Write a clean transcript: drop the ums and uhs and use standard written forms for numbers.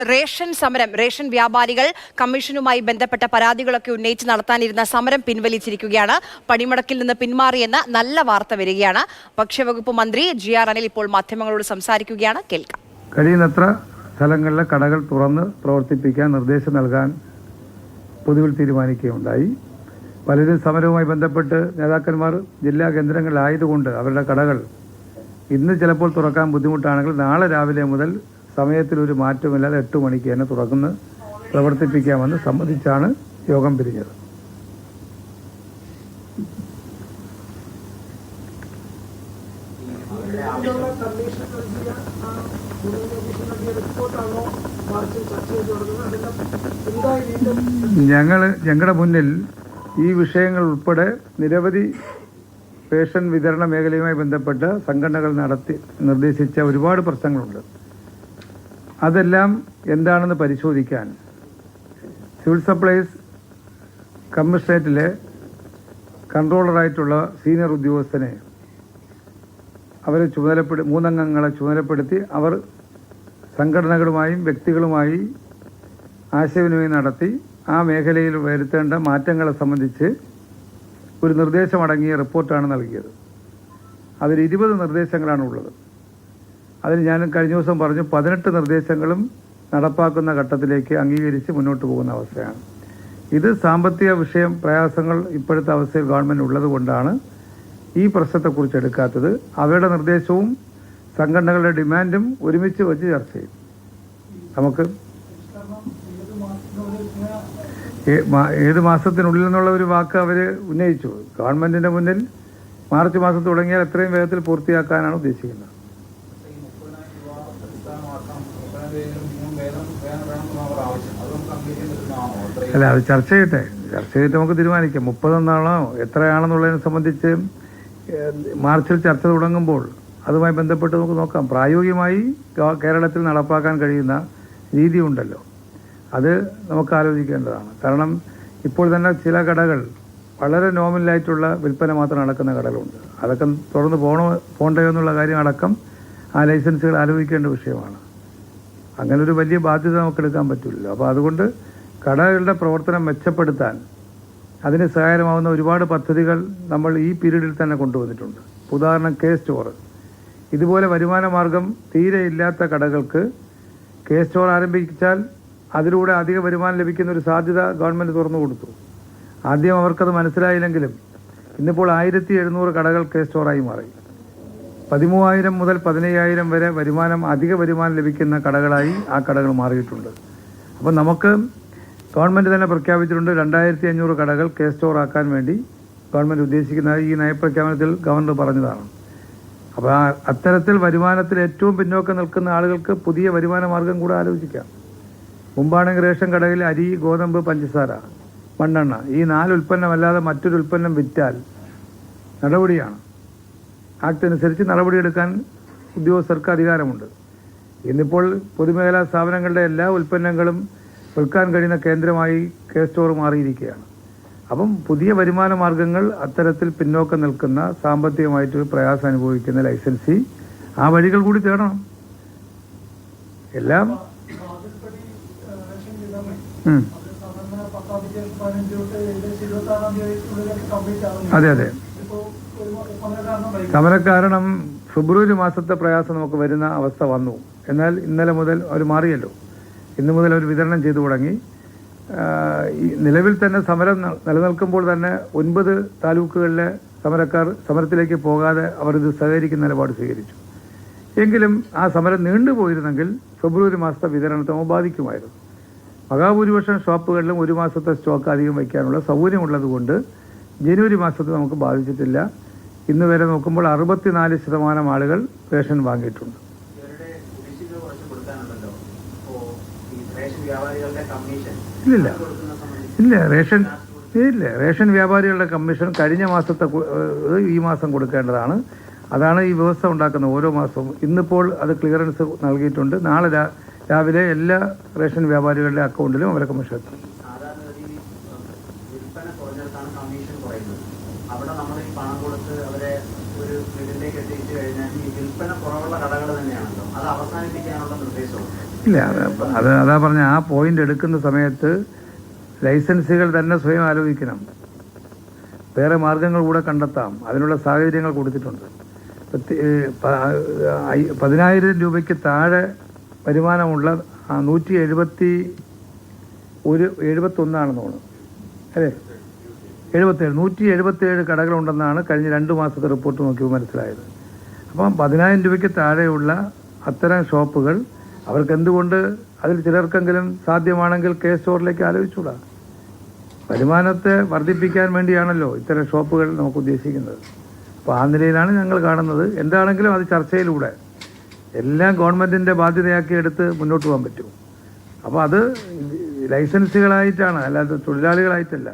Ration സമരം, ration വ്യാപാരികൾ കമ്മീഷനുമായി ബന്ധപ്പെട്ട പരാതികളൊക്കെ ഉന്നയിച്ച് നടത്താനിരുന്ന സമരം പിൻവലിച്ചിരിക്കുകയാണ്. പണിമുടക്കിൽ നിന്ന് പിന്മാറിയെന്ന നല്ല വാർത്ത വരികയാണ്. ഭക്ഷ്യവകുപ്പ് മന്ത്രി GR അനിൽ ഇപ്പോൾ മാധ്യമങ്ങളോട് സംസാരിക്കുകയാണ്. കേൾക്കാം. കഴിയുന്നത്ര സ്ഥലങ്ങളിലെ കടകൾ തുറന്ന് പ്രവർത്തിപ്പിക്കാൻ നിർദ്ദേശം നൽകാൻ പൊതുവിൽ തീരുമാനിക്കുകയുണ്ടായി. പലരും സമരവുമായി ബന്ധപ്പെട്ട് നേതാക്കന്മാർ ജില്ലാ കേന്ദ്രങ്ങളിലായതുകൊണ്ട് അവരുടെ കടകൾ ഇന്ന് ചിലപ്പോൾ തുറക്കാൻ ബുദ്ധിമുട്ടാണെങ്കിൽ നാളെ രാവിലെ മുതൽ സമയത്തിലൊരു മാറ്റമില്ലാതെ 8 മണിക്ക് തന്നെ തുറന്ന് പ്രവർത്തിപ്പിക്കാമെന്ന് സമ്മതിച്ചാണ് യോഗം പിരിഞ്ഞത്. ഞങ്ങളുടെ മുന്നിൽ ഈ വിഷയങ്ങൾ ഉൾപ്പെടെ നിരവധി റേഷൻ വിതരണ മേഖലയുമായി ബന്ധപ്പെട്ട് സംഘടനകൾ നിർദ്ദേശിച്ച ഒരുപാട് പ്രശ്നങ്ങളുണ്ട്. അതെല്ലാം എന്താണെന്ന് പരിശോധിക്കാൻ സിവിൽ സപ്ലൈസ് കമ്മീഷണറേറ്റിലെ കൺട്രോളറായിട്ടുള്ള സീനിയർ ഉദ്യോഗസ്ഥനെ അവരെ 3 അംഗങ്ങളെ ചുമതലപ്പെടുത്തി അവർ സംഘടനകളുമായും വ്യക്തികളുമായി ആശയവിനിമയം നടത്തി ആ മേഖലയിൽ വരുത്തേണ്ട മാറ്റങ്ങളെ സംബന്ധിച്ച് ഒരു നിർദ്ദേശമടങ്ങിയ റിപ്പോർട്ടാണ് നൽകിയത്. അതിൽ 20 നിർദ്ദേശങ്ങളാണ് ഉള്ളത്. അതിൽ ഞാൻ കഴിഞ്ഞ ദിവസം പറഞ്ഞു 18 നിർദ്ദേശങ്ങളും നടപ്പാക്കുന്ന ഘട്ടത്തിലേക്ക് അംഗീകരിച്ച് മുന്നോട്ട് പോകുന്ന അവസ്ഥയാണ്. ഇത് സാമ്പത്തിക വിഷയം പ്രയാസങ്ങൾ ഇപ്പോഴത്തെ അവസ്ഥയിൽ ഗവൺമെൻറ് ഉള്ളത് കൊണ്ടാണ് ഈ പ്രശ്നത്തെക്കുറിച്ച് എടുക്കാത്തത്. അവരുടെ നിർദ്ദേശവും സംഘടനകളുടെ ഡിമാൻഡും ഒരുമിച്ച് വെച്ച് ചർച്ച ചെയ്യും. നമുക്ക് ഏത് മാസത്തിനുള്ളിൽ എന്നുള്ള ഒരു വാക്ക് അവർ ഉന്നയിച്ചു. ഗവൺമെന്റിന്റെ മുന്നിൽ മാർച്ച് മാസം തുടങ്ങിയാൽ എത്രയും വേഗത്തിൽ പൂർത്തിയാക്കാനാണ് ഉദ്ദേശിക്കുന്നത്. അല്ല, അത് ചർച്ച ചെയ്തിട്ട് നമുക്ക് തീരുമാനിക്കാം. 30 എന്നാണോ എത്രയാണെന്നുള്ളതിനെ സംബന്ധിച്ച് മാർച്ചിൽ ചർച്ച തുടങ്ങുമ്പോൾ അതുമായി ബന്ധപ്പെട്ട് നമുക്ക് നോക്കാം. പ്രായോഗികമായി കേരളത്തിൽ നടപ്പാക്കാൻ കഴിയുന്ന രീതിയുണ്ടല്ലോ, അത് നമുക്ക് ആലോചിക്കേണ്ടതാണ്. കാരണം ഇപ്പോൾ തന്നെ ചില കടകൾ വളരെ നോമിനലായിട്ടുള്ള വിൽപ്പന മാത്രം നടക്കുന്ന കടകളുണ്ട്. അതൊക്കെ തുറന്ന് പോകണ്ടോ എന്നുള്ള കാര്യം അടക്കം ആ ലൈസൻസുകൾ ആലോചിക്കേണ്ട വിഷയമാണ്. അങ്ങനെ ഒരു വലിയ ബാധ്യത നമുക്ക് എടുക്കാൻ പറ്റില്ലല്ലോ. അപ്പോൾ അതുകൊണ്ട് കടകളുടെ പ്രവർത്തനം മെച്ചപ്പെടുത്താൻ അതിന് സഹായകമാവുന്ന ഒരുപാട് പദ്ധതികൾ നമ്മൾ ഈ പീരീഡിൽ തന്നെ കൊണ്ടുവന്നിട്ടുണ്ട്. ഉദാഹരണം K-സ്റ്റോർ. ഇതുപോലെ വരുമാന മാർഗം തീരെ ഇല്ലാത്ത കടകൾക്ക് K-സ്റ്റോർ ആരംഭിച്ചാൽ അതിലൂടെ അധിക വരുമാനം ലഭിക്കുന്ന ഒരു സാധ്യത ഗവൺമെൻറ് തുറന്നു കൊടുത്തു. ആദ്യം അവർക്കത് മനസ്സിലായില്ലെങ്കിലും ഇന്നിപ്പോൾ 1700 കടകൾ K-സ്റ്റോറായി മാറി. 13,000 മുതൽ 15,000 വരെ അധിക വരുമാനം ലഭിക്കുന്ന കടകളായി ആ കടകൾ മാറിയിട്ടുണ്ട്. അപ്പം നമുക്ക് ഗവൺമെൻറ് തന്നെ പ്രഖ്യാപിച്ചിട്ടുണ്ട് 2,500 കടകൾ K-സ്റ്റോർ ആക്കാൻ വേണ്ടി ഗവൺമെൻറ് ഉദ്ദേശിക്കുന്നത് ഈ നയപ്രഖ്യാപനത്തിൽ ഗവർണർ പറഞ്ഞതാണ്. അപ്പോൾ അത്തരത്തിൽ വരുമാനത്തിൽ ഏറ്റവും പിന്നോക്കം നിൽക്കുന്ന ആളുകൾക്ക് പുതിയ വരുമാന മാർഗം കൂടെ ആലോചിക്കാം. മുമ്പാണെങ്കിൽ റേഷൻ കടയിൽ അരി, ഗോതമ്പ്, പഞ്ചസാര, മണ്ണെണ്ണ ഈ 4 ഉൽപ്പന്നമല്ലാതെ മറ്റൊരു ഉൽപ്പന്നം വിറ്റാൽ നടപടിയാണ്. ആക്ട് അനുസരിച്ച് നടപടിയെടുക്കാൻ ഉദ്യോഗസ്ഥർക്ക് അധികാരമുണ്ട്. ഇന്നിപ്പോൾ പൊതുമേഖലാ സ്ഥാപനങ്ങളുടെ എല്ലാ ഉൽപ്പന്നങ്ങളും വിൽക്കാൻ കഴിയുന്ന കേന്ദ്രമായി K-സ്റ്റോർ മാറിയിരിക്കുകയാണ്. അപ്പം പുതിയ വരുമാന മാർഗങ്ങൾ അത്തരത്തിൽ പിന്നോക്കം നിൽക്കുന്ന സാമ്പത്തികമായിട്ട് പ്രയാസം അനുഭവിക്കുന്ന ലൈസൻസി ആ വഴികൾ കൂടി തേടണം. എല്ലാം അതെ. സമരക്കാരണം ഫെബ്രുവരി മാസത്തെ പ്രയാസം നമുക്ക് വരുന്ന അവസ്ഥ വന്നു. എന്നാൽ ഇന്നലെ മുതൽ അവർ മാറിയല്ലോ. ഇന്നു മുതൽ അവർ വിതരണം ചെയ്തു തുടങ്ങി. നിലവിൽ തന്നെ സമരം നിലനിൽക്കുമ്പോൾ തന്നെ 9 താലൂക്കുകളിലെ സമരക്കാർ സമരത്തിലേക്ക് പോകാതെ അവർ ഇത് സഹകരിക്കുന്ന നിലപാട് സ്വീകരിച്ചു. എങ്കിലും ആ സമരം നീണ്ടുപോയിരുന്നെങ്കിൽ ഫെബ്രുവരി മാസത്തെ വിതരണത്തെ ബാധിക്കുമായിരുന്നു. മഹാഭൂരിപക്ഷം ഷോപ്പുകളിലും 1 മാസത്തെ സ്റ്റോക്ക് അധികം വയ്ക്കാനുള്ള സൗകര്യമുള്ളത് കൊണ്ട് ജനുവരി മാസത്തിൽ നമുക്ക് ബാധിച്ചിട്ടില്ല. ഇന്ന് വരെ നോക്കുമ്പോൾ 64% ആളുകൾ റേഷൻ വാങ്ങിയിട്ടുണ്ട്. ഇല്ല റേഷൻ വ്യാപാരികളുടെ കമ്മീഷൻ കഴിഞ്ഞ മാസത്തെ ഈ മാസം കൊടുക്കേണ്ടതാണ്. അതാണ് ഈ വ്യവസ്ഥ ഉണ്ടാക്കുന്നത് ഓരോ മാസവും. ഇന്നിപ്പോൾ അത് ക്ലിയറൻസ് നൽകിയിട്ടുണ്ട്. നാളെ രാവിലെ എല്ലാ റേഷൻ വ്യാപാരികളുടെ അക്കൗണ്ടിലും അവരെ കമ്മീഷൻ എത്തും. ഇല്ല, അതാ പറഞ്ഞ ആ പോയിന്റ് എടുക്കുന്ന സമയത്ത് ലൈസൻസുകൾ തന്നെ സ്വയം ആലോചിക്കണം. വേറെ മാർഗങ്ങൾ കൂടെ കണ്ടെത്താം. അതിനുള്ള സാഹചര്യങ്ങൾ കൊടുത്തിട്ടുണ്ട്. 10,000 രൂപയ്ക്ക് താഴെ വരുമാനമുള്ള 171 തോന്നുന്നു, അല്ലേ? 177 കടകളുണ്ടെന്നാണ് കഴിഞ്ഞ 2 മാസത്തെ റിപ്പോർട്ട് നോക്കിയപ്പോൾ മനസ്സിലായത്. അപ്പം 10,000 രൂപയ്ക്ക് താഴെയുള്ള അത്തരം ഷോപ്പുകൾ അവർക്ക് എന്തുകൊണ്ട് അതിൽ ചിലർക്കെങ്കിലും സാധ്യമാണെങ്കിൽ കെ സ്റ്റോറിലേക്ക് ആലോചിച്ചുകൂടാ? വരുമാനത്തെ വർദ്ധിപ്പിക്കാൻ വേണ്ടിയാണല്ലോ ഇത്തരം ഷോപ്പുകൾ നമുക്ക് ഉദ്ദേശിക്കുന്നത്. അപ്പോൾ ആ നിലയിലാണ് ഞങ്ങൾ കാണുന്നത്. എന്താണെങ്കിലും അത് ചർച്ചയിലൂടെ എല്ലാം ഗവൺമെൻറ്റിൻ്റെ ബാധ്യതയാക്കി എടുത്ത് മുന്നോട്ട് പോകാൻ പറ്റും. അപ്പോൾ അത് ലൈസൻസുകളായിട്ടാണ്, അല്ലാതെ തൊഴിലാളികളായിട്ടല്ല.